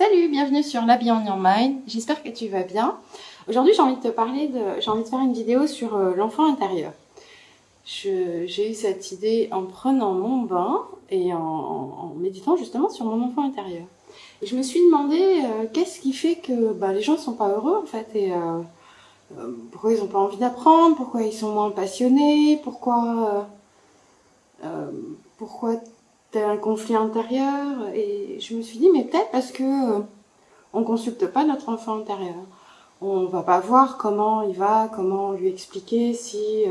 Salut, bienvenue sur l'Happy on Your Mind. J'espère que tu vas bien. Aujourd'hui, j'ai envie de faire une vidéo sur l'enfant intérieur. J'ai eu cette idée en prenant mon bain et en méditant justement sur mon enfant intérieur. Et je me suis demandé qu'est-ce qui fait que les gens ne sont pas heureux en fait et pourquoi ils n'ont pas envie d'apprendre, pourquoi ils sont moins passionnés, pourquoi t'as un conflit intérieur. Et je me suis dit mais peut-être parce que on consulte pas notre enfant intérieur. On va pas voir comment il va, comment lui expliquer si,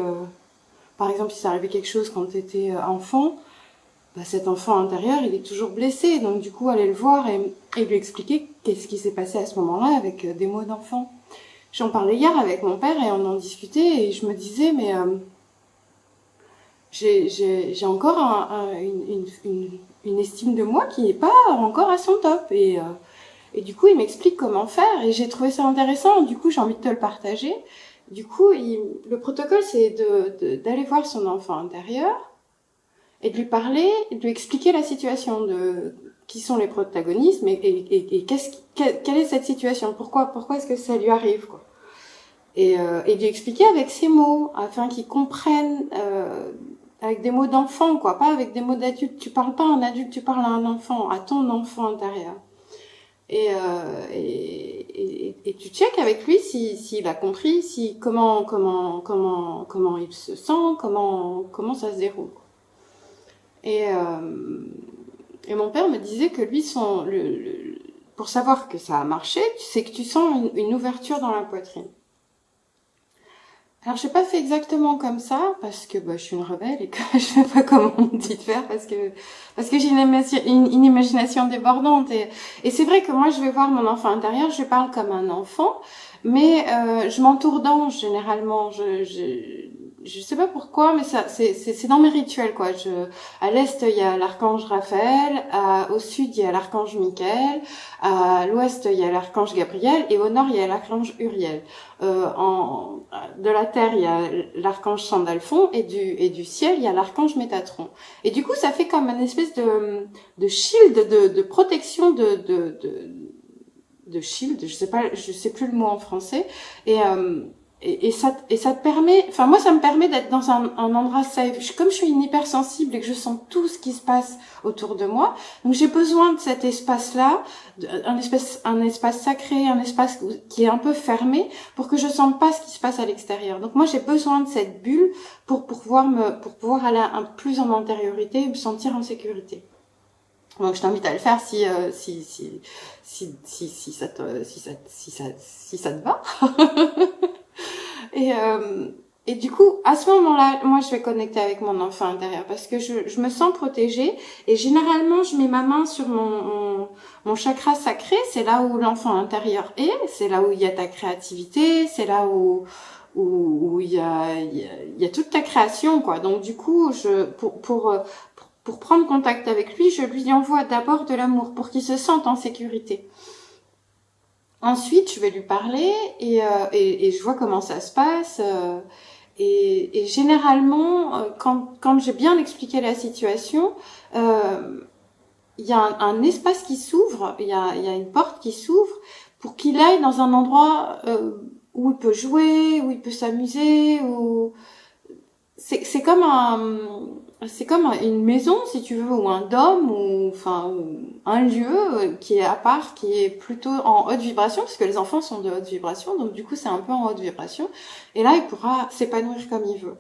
par exemple, si ça arrivait quelque chose quand tu étais enfant, cet enfant intérieur, il est toujours blessé. Donc du coup, aller le voir et lui expliquer qu'est-ce qui s'est passé à ce moment-là avec des mots d'enfant. J'en parlais hier avec mon père et on en discutait et je me disais, mais j'ai encore une estime de moi qui n'est pas encore à son top. Et du coup, il m'explique comment faire et j'ai trouvé ça intéressant. Du coup, j'ai envie de te le partager. Du coup, le protocole, c'est d'aller voir son enfant intérieur et de lui parler, de lui expliquer la situation, qui sont les protagonistes et quelle est cette situation, pourquoi est-ce que ça lui arrive, quoi. Et de lui expliquer avec ses mots, afin qu'il comprenne avec des mots d'enfant, quoi, pas avec des mots d'adulte. Tu parles pas à un adulte, tu parles à un enfant, à ton enfant intérieur. Et tu checkes avec lui s'il a compris, comment il se sent, comment ça se déroule. Et mon père me disait que lui, pour savoir que ça a marché, c'est que tu sens une ouverture dans la poitrine. Alors, j'ai pas fait exactement comme ça, parce que je suis une rebelle et que je fais pas comme on me dit de faire, parce que j'ai une imagination débordante. Et c'est vrai que moi, je vais voir mon enfant intérieur, je parle comme un enfant, mais je m'entoure d'anges, généralement. Je sais pas pourquoi, mais c'est dans mes rituels, quoi. À l'est, il y a l'archange Raphaël, au sud, il y a l'archange Michael, à l'ouest, il y a l'archange Gabriel, et au nord, il y a l'archange Uriel. De la terre, il y a l'archange Sandalphon, et du ciel, il y a l'archange Métatron. Et du coup, ça fait comme une espèce de shield, de protection de shield, je sais plus le mot en français, et ça te permet, enfin moi ça me permet d'être dans un endroit safe. Comme je suis une hypersensible et que je sens tout ce qui se passe autour de moi, donc j'ai besoin de cet espace-là, un espace sacré, un espace qui est un peu fermé, pour que je sente pas ce qui se passe à l'extérieur. Donc moi j'ai besoin de cette bulle pour pouvoir aller plus en antériorité et me sentir en sécurité. Donc je t'invite à le faire si ça te va. Et du coup, à ce moment-là, moi, je vais connecter avec mon enfant intérieur parce que je me sens protégée. Et généralement, je mets ma main sur mon chakra sacré. C'est là où l'enfant intérieur est. C'est là où il y a ta créativité. C'est là où il y a toute ta création, quoi. Donc, du coup, pour prendre contact avec lui, je lui envoie d'abord de l'amour pour qu'il se sente en sécurité. Ensuite, je vais lui parler et je vois comment ça se passe. Et généralement, quand j'ai bien expliqué la situation, il y a un espace qui s'ouvre, il y a une porte qui s'ouvre pour qu'il aille dans un endroit où il peut jouer, où il peut s'amuser, où c'est comme une maison, si tu veux, ou un dôme, ou un lieu qui est à part, qui est plutôt en haute vibration, parce que les enfants sont de haute vibration, donc du coup c'est un peu en haute vibration. Et là, il pourra s'épanouir comme il veut.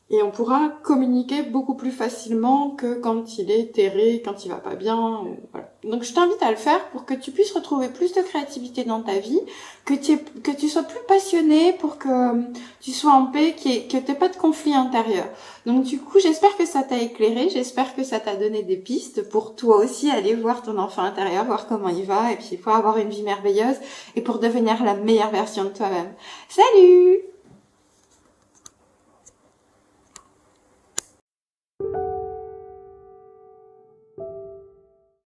Et on pourra communiquer beaucoup plus facilement que quand il est terré, quand il va pas bien. Voilà. Donc je t'invite à le faire pour que tu puisses retrouver plus de créativité dans ta vie, que tu sois plus passionné, pour que tu sois en paix, que t'aies pas de conflit intérieur. Donc du coup, j'espère que ça t'a éclairé, j'espère que ça t'a donné des pistes pour toi aussi aller voir ton enfant intérieur, voir comment il va, et puis pour avoir une vie merveilleuse et pour devenir la meilleure version de toi-même. Salut!